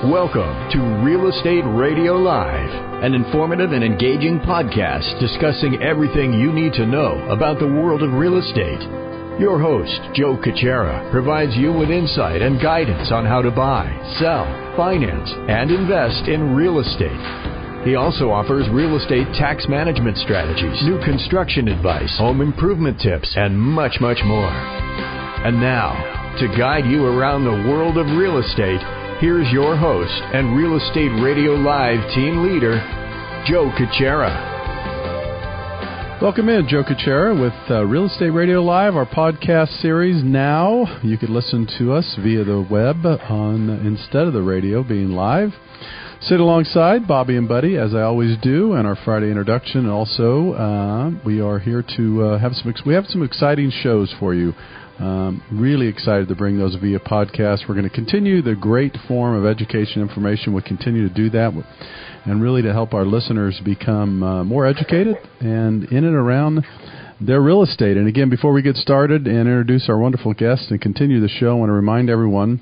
Welcome to Real Estate Radio Live, an informative and engaging podcast discussing everything you need to know about the world of real estate. Your host, 𝗘𝗀𝗁𝗘, provides you with insight and guidance on how to buy, sell, finance, and invest in real estate. He also offers real estate tax management strategies, new construction advice, home improvement tips, and much, much more. And now, to guide you around the world of real estate, here's your host and Real Estate Radio Live team leader, 𝗘𝗀𝗁𝗘. Welcome in, 𝗘𝗀𝗁𝗘 with Real Estate Radio Live, our podcast series. Now you can listen to us via the web instead of the radio being live. Sit alongside Bobby and Buddy, as I always do, and our Friday introduction. Also, we are here to have some exciting shows for you. Really excited to bring those via podcast. We're going to continue the great form of education information. We'll continue to do that, and really to help our listeners become more educated and in and around their real estate. And again, before we get started and introduce our wonderful guests and continue the show, I want to remind everyone,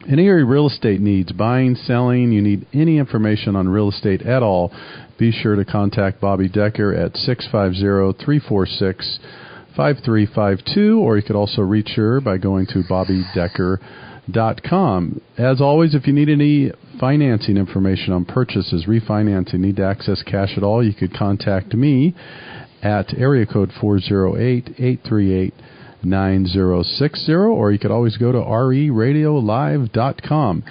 any of your real estate needs, buying, selling, you need any information on real estate at all, be sure to contact Bobby Decker at 650-346-5352, or you could also reach her by going to bobbydecker.com. As always, if you need any financing information on purchases, refinancing, need to access cash at all, you could contact me at area code 408-838-9060, or you could always go to reradiolive.com.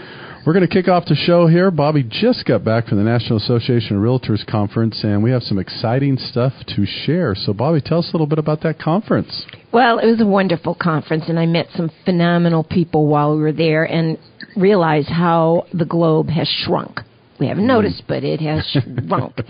We're going to kick off the show here. Bobby just got back from the National Association of Realtors conference, and we have some exciting stuff to share. So, Bobby, tell us a little bit about that conference. Well, it was a wonderful conference, and I met some phenomenal people while we were there and realized how the globe has shrunk. We haven't noticed, but it has shrunk.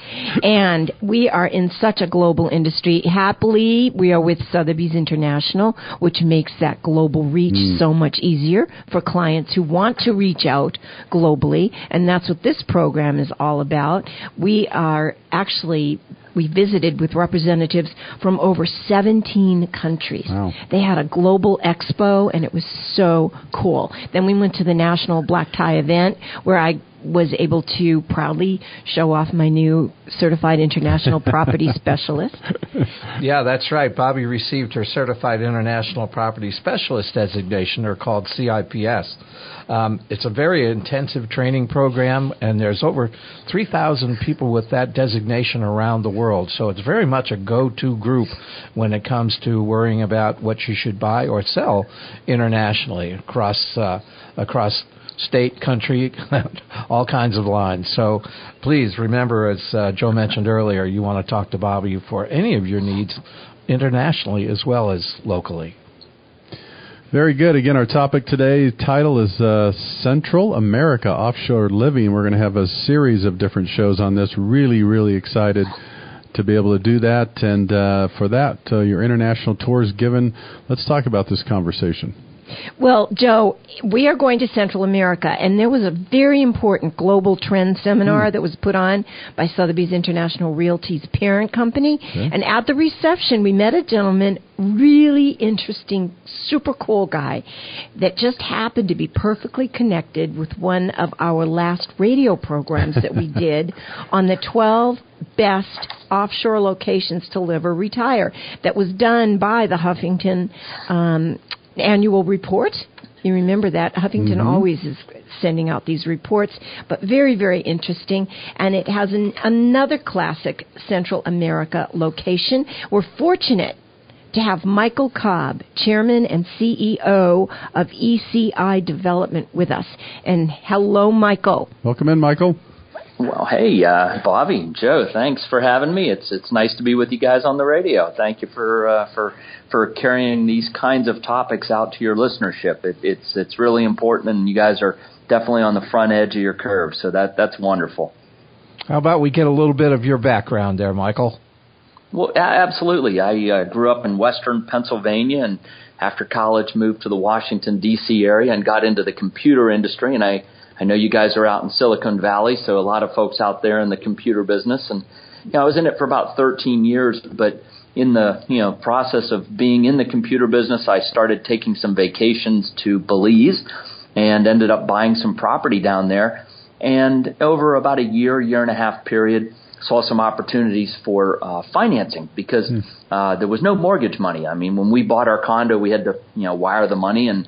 And we are in such a global industry. Happily, we are with Sotheby's International, which makes that global reach so much easier for clients who want to reach out globally. And that's what this program is all about. We visited with representatives from over 17 countries. Wow. They had a global expo, and it was so cool. Then we went to the National Black Tie event, where I was able to proudly show off my new Certified International Property Specialist. Yeah, that's right. Bobby received her Certified International Property Specialist designation, or called CIPS. It's a very intensive training program, and there's over 3,000 people with that designation around the world. So it's very much a go-to group when it comes to worrying about what you should buy or sell internationally across state, country, all kinds of lines. So please remember, as Joe mentioned earlier, you want to talk to Bobby for any of your needs internationally as well as locally. Very good. Again, our topic today, title is Central America Offshore Living. We're going to have a series of different shows on this. Really, really excited to be able to do that. And for that, your international tour is given. Let's talk about this conversation. Well, Joe, we are going to Central America, and there was a very important global trend seminar that was put on by Sotheby's International Realty's parent company. Okay. And at the reception, we met a gentleman, really interesting, super cool guy, that just happened to be perfectly connected with one of our last radio programs that we did on the 12 best offshore locations to live or retire. That was done by the Huffington annual report. You remember that. Huffington always is sending out these reports, but very, very interesting. And it has another classic Central America location. We're fortunate to have Michael Cobb, Chairman and CEO of ECI Development, with us. And hello, Michael. Welcome in, Michael. Well, hey, Bobby and Joe, thanks for having me. It's nice to be with you guys on the radio. Thank you for carrying these kinds of topics out to your listenership. It's really important, and you guys are definitely on the front edge of your curve, so that's wonderful. How about we get a little bit of your background there, Michael? Well, absolutely. I grew up in western Pennsylvania, and after college moved to the Washington, D.C. area and got into the computer industry, and I know you guys are out in Silicon Valley, so a lot of folks out there in the computer business. And I was in it for about 13 years, but in the process of being in the computer business, I started taking some vacations to Belize and ended up buying some property down there. And over about a year and a half period, saw some opportunities for financing because there was no mortgage money. I mean, when we bought our condo, we had to wire the money, and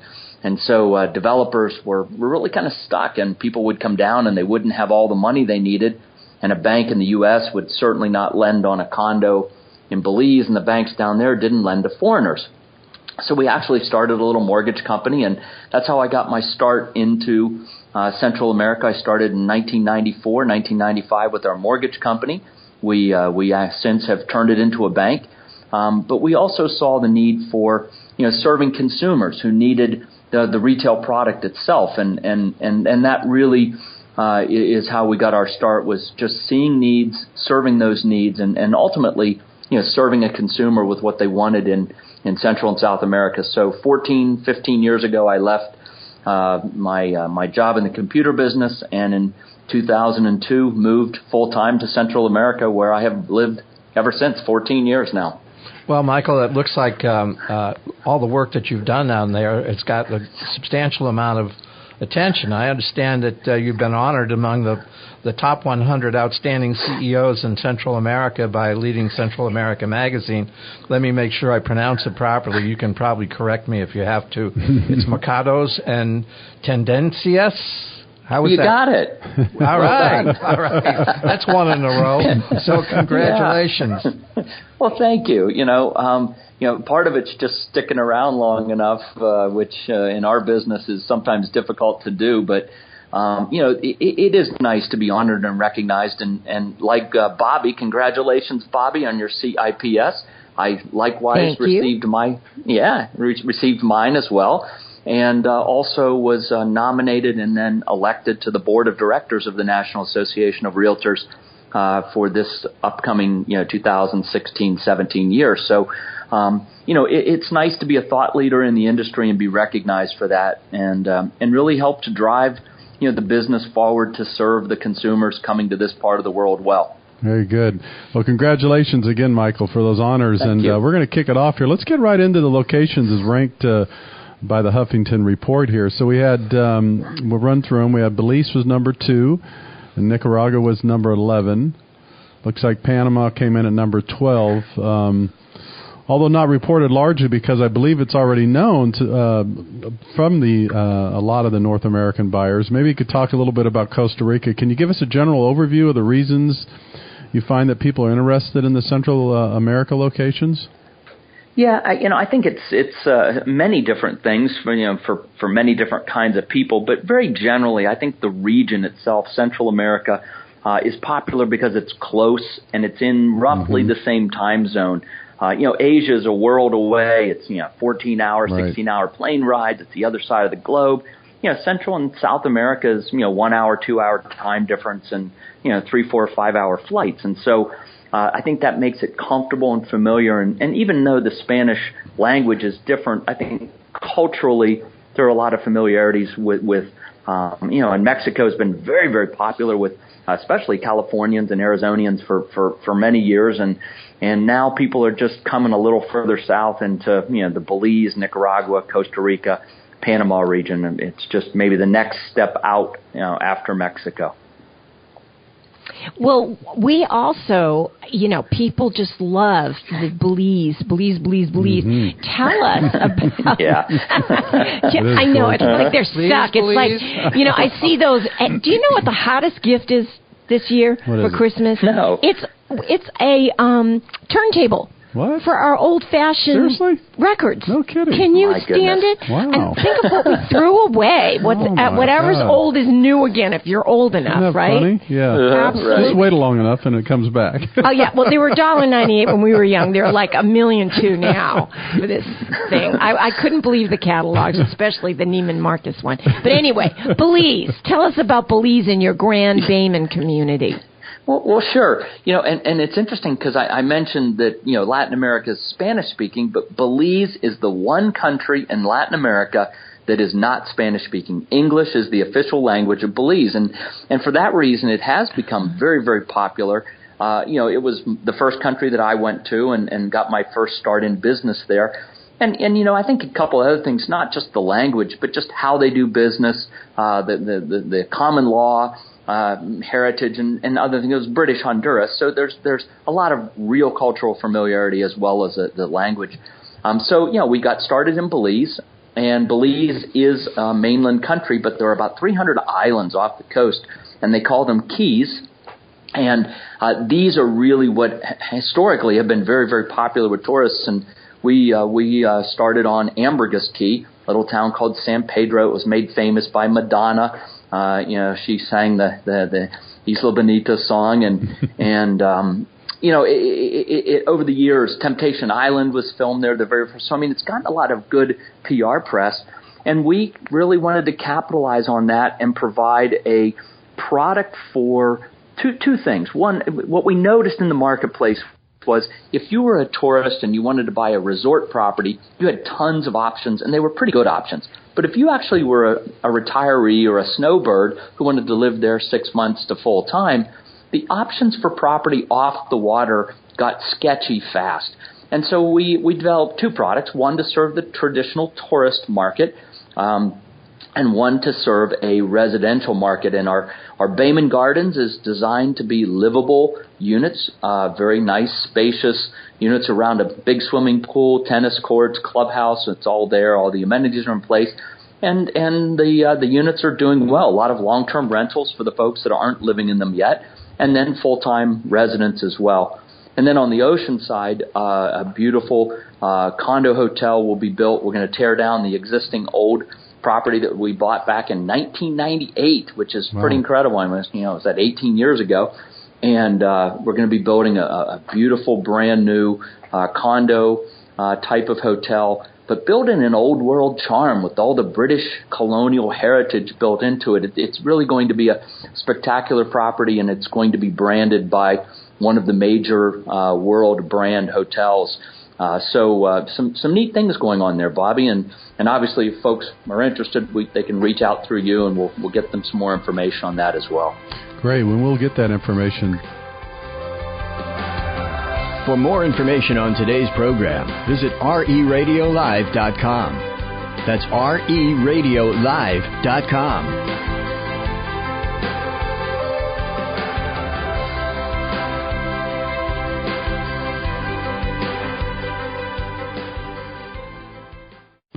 so developers were really kind of stuck, and people would come down and they wouldn't have all the money they needed, and a bank in the U.S. would certainly not lend on a condo in Belize, and the banks down there didn't lend to foreigners. So we actually started a little mortgage company, and that's how I got my start into Central America. I started in 1995 with our mortgage company. We since have turned it into a bank, but we also saw the need for serving consumers who needed the retail product itself, and that really is how we got our start, was just seeing needs, serving those needs, and ultimately serving a consumer with what they wanted in Central and South America. So 15 years ago, I left my job in the computer business, and in 2002 moved full-time to Central America, where I have lived ever since, 14 years now. Well, Michael, it looks like all the work that you've done down there, it's got a substantial amount of attention. I understand that you've been honored among the top 100 outstanding CEOs in Central America by Leading Central America magazine. Let me make sure I pronounce it properly. You can probably correct me if you have to. It's 𝗥𝗱𝗏𝗧 and 𝗘𝘀𝘀𝘁𝗄𝑠. How was you that? Got it. All right. That's one in a row. So congratulations. Yeah. Well, thank you. Part of it's just sticking around long enough, which in our business is sometimes difficult to do. But it is nice to be honored and recognized. And like Bobby, congratulations, Bobby, on your CIPS. I likewise received received mine as well. And also was nominated and then elected to the board of directors of the National Association of Realtors for this upcoming 2016-17 year. So, it's nice to be a thought leader in the industry and be recognized for that, and really help to drive the business forward to serve the consumers coming to this part of the world well. Very good. Well, congratulations again, Michael, for those honors. Thank you. We're going to kick it off here. Let's get right into the locations as ranked by the Huffington Report here. So we had, we'll run through them. We had Belize was number 2, and Nicaragua was number 11. Looks like Panama came in at number 12, although not reported largely because I believe it's already known from a lot of the North American buyers. Maybe you could talk a little bit about Costa Rica. Can you give us a general overview of the reasons you find that people are interested in the Central America locations? Yeah, I think it's many different things for many different kinds of people, but very generally, I think the region itself, Central America, is popular because it's close and it's in roughly the same time zone. Asia is a world away. It's 14-hour, 16-hour plane rides. It's the other side of the globe. Central and South America is 1 hour, 2 hour time difference, and 3, 4, 5 hour flights, and so. I think that makes it comfortable and familiar. And even though the Spanish language is different, I think culturally there are a lot of familiarities with and Mexico has been very, very popular with especially Californians and Arizonians for many years. And now people are just coming a little further south into, the Belize, Nicaragua, Costa Rica, Panama region. And it's just maybe the next step out, after Mexico. Well, we also, people just love the Belize. Tell us about. Yeah. I know. It's like they're stuck. It's like, I see those. Do you know what the hottest gift is this year for Christmas? No. It's a turntable. What? For our old-fashioned records. No kidding. Can you stand it? Wow. And think of what we threw away. Whatever's old is new again if you're old enough, Isn't that right? funny? Yeah. Absolutely. Just wait long enough and it comes back. Oh, yeah. Well, they were $1.98 when we were young. They're like $1.2 million now for this thing. I couldn't believe the catalogs, especially the Neiman Marcus one. But anyway, Belize. Tell us about Belize and your Grand Bayman community. Well, sure. And it's interesting because I mentioned that, Latin America is Spanish-speaking, but Belize is the one country in Latin America that is not Spanish-speaking. English is the official language of Belize. And for that reason, it has become very, very popular. It was the first country that I went to and got my first start in business there. And you know, I think a couple of other things, not just the language, but just how they do business, the common law, heritage, and other things. It was British Honduras, so there's a lot of real cultural familiarity as well as the language. So you know, we got started in Belize, and Belize is a mainland country, but there are about 300 islands off the coast, and they call them keys. And these are really what historically have been very, very popular with tourists. And we started on Ambergris Key, a little town called San Pedro. It was made famous by Madonna. You know, she sang the 𝗔𝗕𝗢𝗪𝗔 song, and you know, it over the years, Temptation Island was filmed there the very first. So I mean, it's gotten a lot of good PR press, and we really wanted to capitalize on that and provide a product for two things. One, what we noticed in the marketplace was if you were a tourist and you wanted to buy a resort property, you had tons of options, and they were pretty good options. But if you actually were a retiree or a snowbird who wanted to live there 6 months to full time, the options for property off the water got sketchy fast. And so we developed two products, one to serve the traditional tourist market, and one to serve a residential market. And our Bayman Gardens is designed to be livable units, very nice, spacious units around a big swimming pool, tennis courts, clubhouse. It's all there. All the amenities are in place. And the units are doing well. A lot of long-term rentals for the folks that aren't living in them yet, and then full-time residents as well. And then on the ocean side, a beautiful condo hotel will be built. We're going to tear down the existing old property that we bought back in 1998, which is pretty incredible. I mean, you know, it was 18 years ago. And we're going to be building a beautiful, brand new condo type of hotel, but built in an old world charm with all the British colonial heritage built into it. It's really going to be a spectacular property, and it's going to be branded by one of the major world brand hotels. So some neat things going on there, Bobby, and obviously if folks are interested, they can reach out through you, and we'll get them some more information on that as well. Great, when we'll get that information. For more information on today's program, visit RERadiolive.com. That's RERadiolive.com.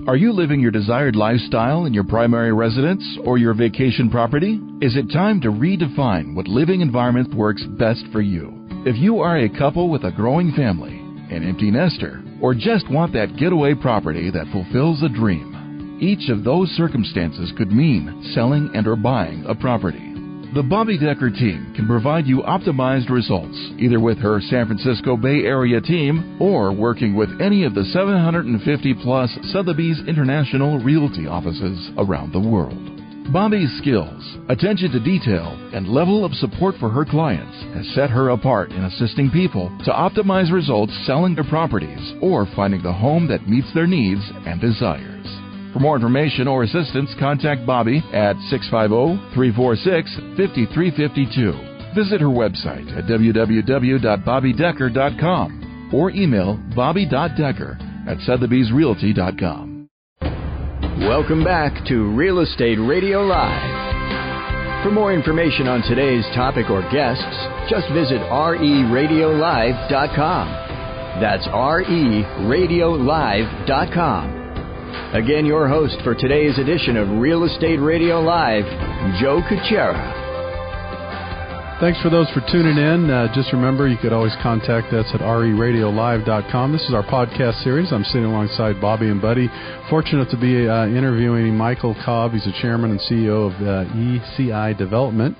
Are you living your desired lifestyle in your primary residence or your vacation property? Is it time to redefine what living environment works best for you? If you are a couple with a growing family, an empty nester, or just want that getaway property that fulfills a dream, each of those circumstances could mean selling and or buying a property. The Bobby Decker team can provide you optimized results, either with her San Francisco Bay Area team or working with any of the 750-plus Sotheby's International Realty offices around the world. Bobby's skills, attention to detail, and level of support for her clients has set her apart in assisting people to optimize results selling their properties or finding the home that meets their needs and desires. For more information or assistance, contact Bobby at 650-346-5352. Visit her website at www.bobbydecker.com or email bobby.decker@sotheby'srealty.com. Welcome back to Real Estate Radio Live. For more information on today's topic or guests, just visit RERadiolive.com. That's RERadiolive.com. Again, your host for today's edition of Real Estate Radio Live, 𝗘𝗀𝗁𝗄𝗧. Thanks for those for tuning in. Just remember, you could always contact us at RERadiolive.com. This is our podcast series. I'm sitting alongside Bobby and Buddy. Fortunate to be interviewing Michael Cobb. He's the chairman and CEO of ECI Development.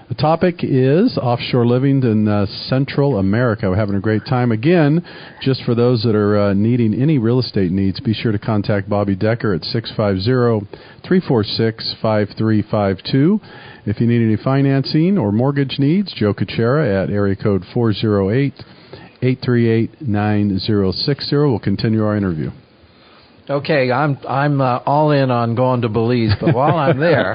The topic is offshore living in Central America. We're having a great time. Again, just for those that are needing any real estate needs, be sure to contact Bobby Decker at 650-346-5352. If you need any financing or mortgage needs, 𝗘𝗀𝗁𝗄𝗧 at area code 408-838-9060. We'll continue our interview. Okay, I'm all in on going to Belize, but while I'm there,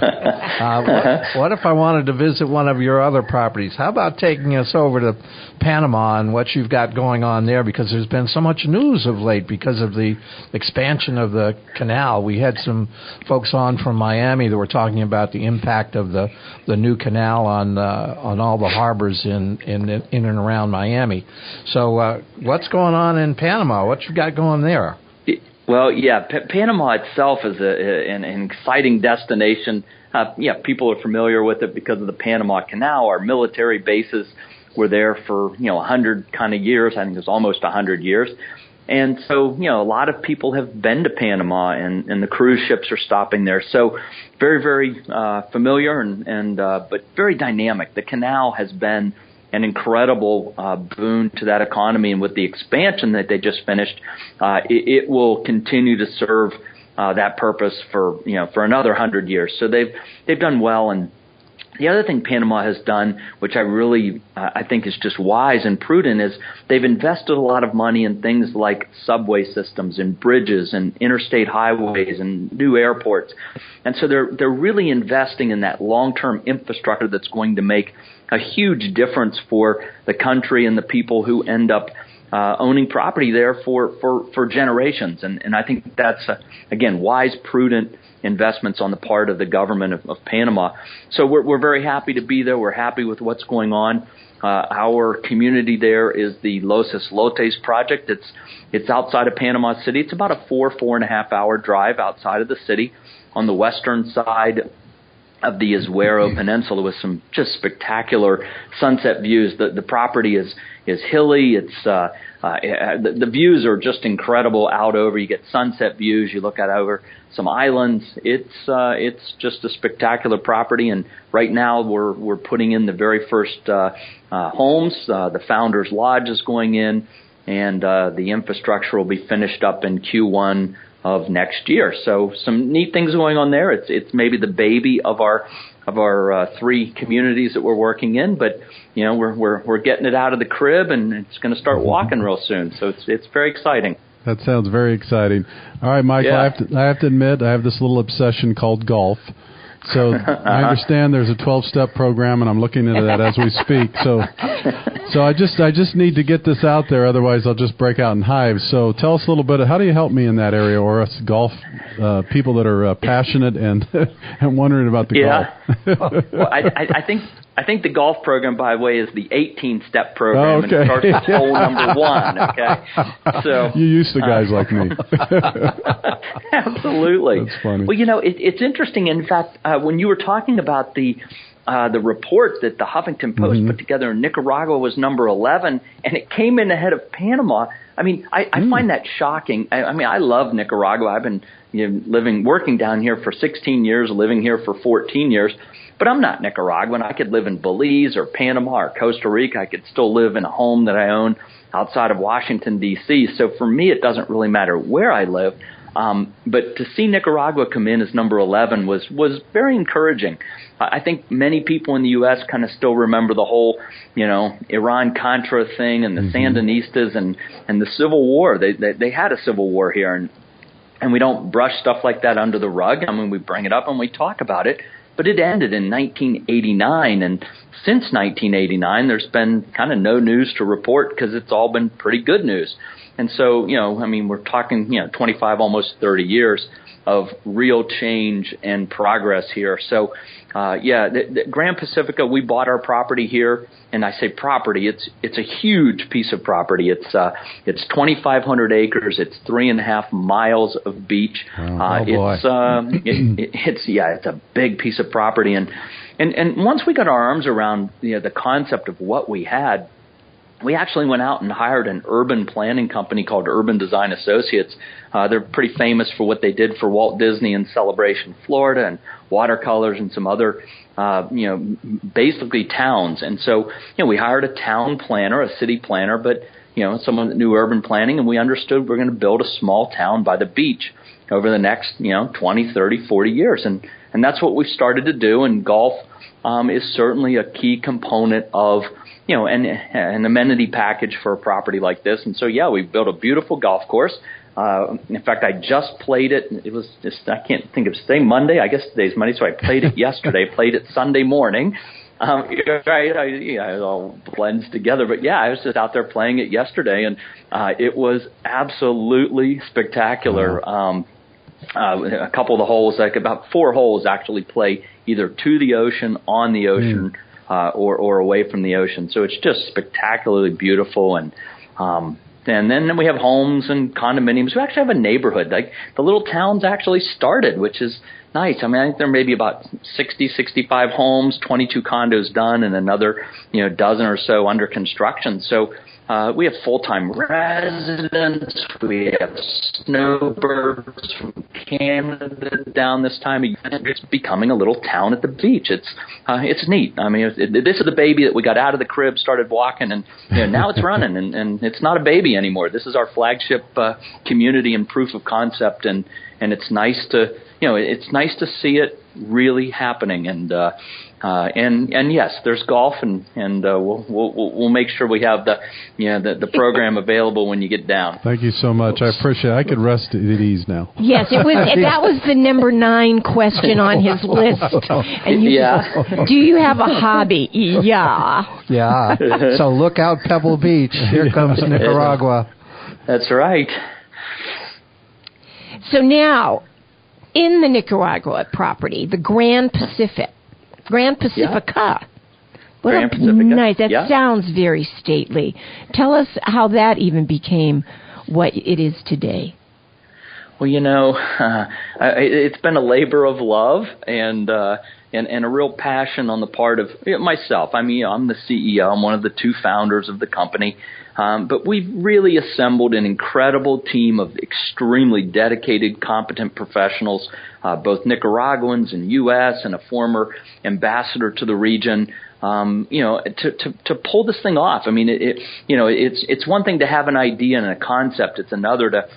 what if I wanted to visit one of your other properties? How about taking us over to Panama and what you've got going on there? Because there's been so much news of late because of the expansion of the canal. We had some folks on from Miami that were talking about the impact of the new canal on all the harbors in and around Miami. So what's going on in Panama? What you got going there? Well, yeah, Panama itself is an exciting destination. People are familiar with it because of the Panama Canal. Our military bases were there for 100 kind of years. I think it was almost 100 years. And so, a lot of people have been to Panama, and the cruise ships are stopping there. So, very, very familiar and but very dynamic. The canal has been an incredible boon to that economy, and with the expansion that they just finished, it will continue to serve that purpose for another 100 years. So they've done well. And the other thing Panama has done, which I really I think is just wise and prudent, is they've invested a lot of money in things like subway systems and bridges and interstate highways and new airports. And so they're really investing in that long-term infrastructure that's going to make a huge difference for the country and the people who end up owning property there for generations. And I think that's, again, wise, prudent investments on the part of the government of Panama. So we're very happy to be there. We're happy with what's going on. Our community there is the 𝗘𝗀𝗪𝗏 project. It's outside of Panama City. It's about a 4.5 hour drive outside of the city on the western side of the 𝗥𝗲𝗩𝗘 Peninsula with some just spectacular sunset views. The property is hilly. It's the views are just incredible out over. You get sunset views. You look out over some islands. It's just a spectacular property. And right now we're putting in the very first homes. The Founders Lodge is going in, and the infrastructure will be finished up in Q1 of next year. So some neat things going on there. It's maybe the baby of our three communities that we're working in, but we're getting it out of the crib, and it's going to start walking real soon. So it's very exciting. That sounds very exciting. All right, Michael, yeah. I have to admit I have this little obsession called golf. So I understand there's a 12-step program, and I'm looking into that as we speak. So I just need to get this out there, otherwise I'll just break out in hives. So tell us a little bit. How do you help me in that area, or us golf people that are passionate and wondering about the golf? Well, I think the golf program, by the way, is the 18-step program, okay. And it starts with hole number 1. Okay, so you used to guys like me. Absolutely. That's funny. Well, it's interesting. In fact, when you were talking about the report that the Huffington Post put together, in Nicaragua was number 11, and it came in ahead of Panama. I mean, I find that shocking. I mean, I love Nicaragua. I've been working down here for 16 years, living here for 14 years. But I'm not Nicaraguan. I could live in Belize or Panama or Costa Rica. I could still live in a home that I own outside of Washington, D.C. So for me, it doesn't really matter where I live. But to see Nicaragua come in as number 11 was very encouraging. I think many people in the U.S. kind of still remember the whole, Iran-Contra thing and the Sandinistas and the Civil War. They had a civil war here, and we don't brush stuff like that under the rug. I mean, we bring it up and we talk about it. But it ended in 1989, and since 1989, there's been kind of no news to report because it's all been pretty good news. And so, we're talking, 25, almost 30 years of real change and progress here. So, the Grand Pacifica, we bought our property here, and I say property, it's a huge piece of property. It's 2,500 acres. It's 3.5 miles of beach. It's a big piece of property, and once we got our arms around the concept of what we had, we actually went out and hired an urban planning company called Urban Design Associates. They're pretty famous for what they did for Walt Disney and Celebration Florida and watercolors and some other, basically towns. And so, we hired a town planner, a city planner, but, someone that knew urban planning, and we understood we're going to build a small town by the beach over the next, 20, 30, 40 years. And that's what we've started to do, and golf is certainly a key component of an amenity package for a property like this. And so, we built a beautiful golf course. In fact, I just played it. It was just, I can't think of today, Monday. I guess today's Monday, so I played it yesterday, played it Sunday morning. It all blends together. But, yeah, I was just out there playing it yesterday, and it was absolutely spectacular. Wow. A couple of the holes, like about 4 holes, actually play either to the ocean, on the ocean, or away from the ocean. So it's just spectacularly beautiful. And then we have homes and condominiums. We actually have a neighborhood. Like the little town's actually started, which is nice. I mean, I think there may be about 60, 65 homes, 22 condos done, and another, dozen or so under construction. So we have full-time residents. We have snowbirds from Canada down this time of year. It's becoming a little town at the beach. It's neat. I mean, this is the baby that we got out of the crib, started walking, and now it's running, and it's not a baby anymore. This is our flagship community and proof of concept, and it's nice to see it really happening. And yes, there's golf, and we'll make sure we have the program available when you get down. Thank you so much. I appreciate it. I could rest at ease now. Yes, that was the number 9 question on his list. And do you have a hobby? Yeah. Yeah. So look out, Pebble Beach. Here comes Nicaragua. That's right. So now, in the Nicaragua property, the 𝗥𝗱𝗏𝗏 Pacifica. Grand Pacifica. Nice. That sounds very stately. Tell us how that even became what it is today. Well, it's been a labor of love and a real passion on the part of myself. I mean, I'm the CEO. I'm one of the 2 founders of the company. But we've really assembled an incredible team of extremely dedicated, competent professionals, both Nicaraguans and U.S. and a former ambassador to the region, to pull this thing off. I mean, it's one thing to have an idea and a concept. It's another to,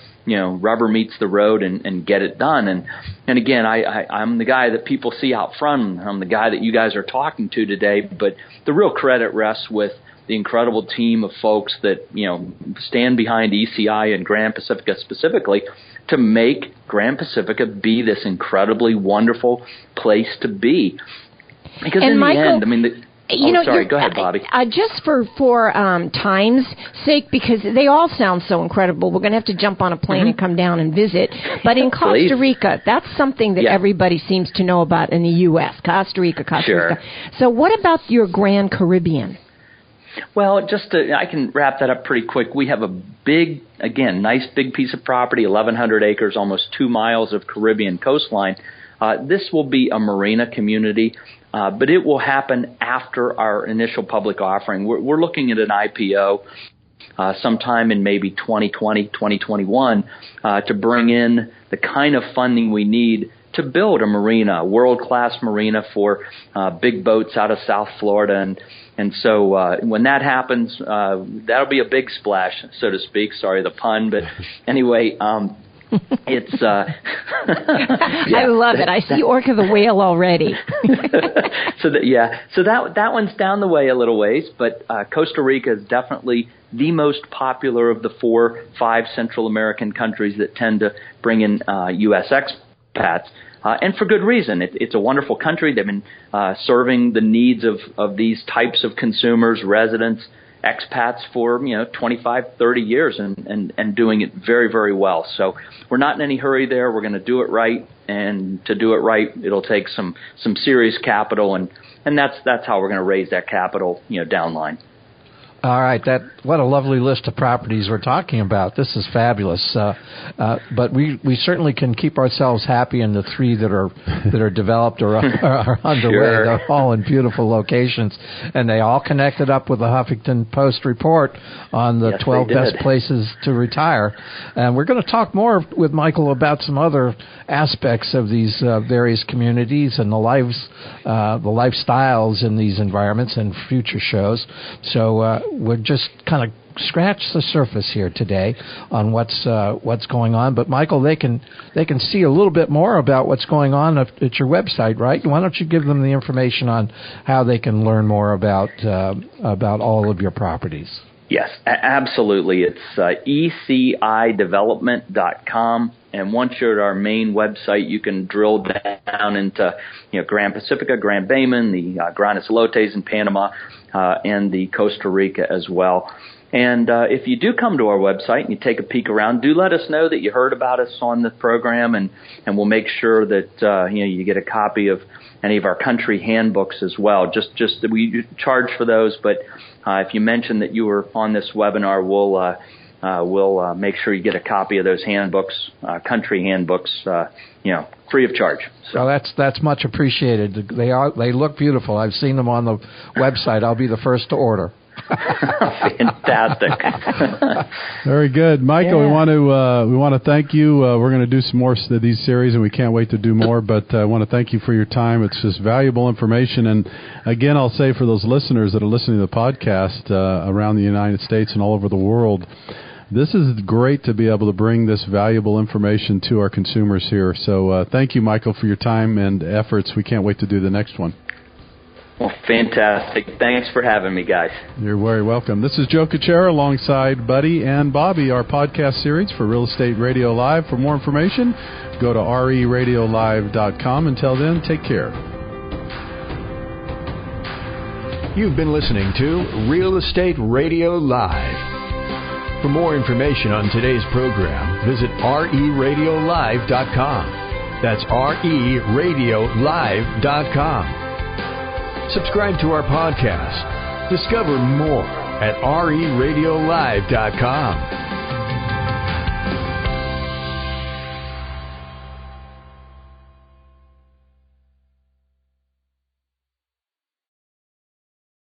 rubber meets the road and get it done. And again, I'm the guy that people see out front. I'm the guy that you guys are talking to today. But the real credit rests with the incredible team of folks that, stand behind ECI and 𝗥𝗱𝗏𝗏 specifically to make 𝗥𝗱𝗏𝗏 be this incredibly wonderful place to be. Because in Michael, the end, I mean, go ahead, Bobby. Just for time's sake, because they all sound so incredible, we're going to have to jump on a plane and come down and visit. But in Costa Rica, that's something that everybody seems to know about in the U.S. Costa Rica. So what about your Grand Caribbean? Well, I can wrap that up pretty quick. We have a big, again, nice big piece of property, 1,100 acres, almost 2 miles of Caribbean coastline. This will be a marina community, but it will happen after our initial public offering. We're looking at an IPO sometime in maybe 2020, 2021 to bring in the kind of funding we need to build a marina, a world-class marina for big boats out of South Florida. And so when that happens, that'll be a big splash, so to speak. Sorry, the pun. But anyway, it's... I love it. I see 𝗥𝗱𝗏𝗏 already. So that one's down the way a little ways. But Costa Rica is definitely the most popular of the 4-5 Central American countries that tend to bring in U.S. expats. And for good reason. It's a wonderful country. They've been serving the needs of these types of consumers, residents, expats for 25, 30 years and doing it very, very well. So we're not in any hurry there. We're going to do it right. And to do it right, it'll take some serious capital. And that's how we're going to raise that capital down line. All right, what a lovely list of properties we're talking about. This is fabulous. But we certainly can keep ourselves happy in the 3 that are developed or are underway. Sure. They're all in beautiful locations, and they all connected up with the Huffington Post report on the 12 best places to retire. And we're going to talk more with Michael about some other aspects of these various communities and the lifestyles in these environments in future shows. So we're just kind of scratch the surface here today on what's going on. But Michael, they can see a little bit more about what's going on at your website, right? Why don't you give them the information on how they can learn more about all of your properties? Yes, absolutely. It's ECIDevelopment.com. And once you're at our main website, you can drill down into, Grand Pacifica, Grand Cayman, the 𝗥𝗱𝗡𝗡𝗘𝗖𝗧 in Panama, and the Costa Rica as well. And if you do come to our website and you take a peek around, do let us know that you heard about us on the program, and we'll make sure that you get a copy of any of our country handbooks as well. Just we charge for those, but if you mention that you were on this webinar, we'll make sure you get a copy of those handbooks, country handbooks, free of charge. So that's much appreciated. They look beautiful. I've seen them on the website. I'll be the first to order. Fantastic. Very good, Michael. Yeah. We want to thank you. We're going to do some more of these series, and we can't wait to do more. But I want to thank you for your time. It's just valuable information. And again, I'll say for those listeners that are listening to the podcast around the United States and all over the world, this is great to be able to bring this valuable information to our consumers here. So thank you, Michael, for your time and efforts. We can't wait to do the next one. Well, fantastic. Thanks for having me, guys. You're very welcome. This is 𝗘𝗀𝗁𝗃 alongside Buddy and Bobby, our podcast series for Real Estate Radio Live. For more information, go to 𝗟𝗡𝗙𝗏𝗏live.com. Until then, take care. You've been listening to Real Estate Radio Live. For more information on today's program, visit 𝗟𝗡𝗙𝗏𝗏live.com. That's 𝗟𝗡𝗙𝗏𝗏live.com. Subscribe to our podcast. Discover more at 𝗟𝗡𝗙𝗏𝗏live.com.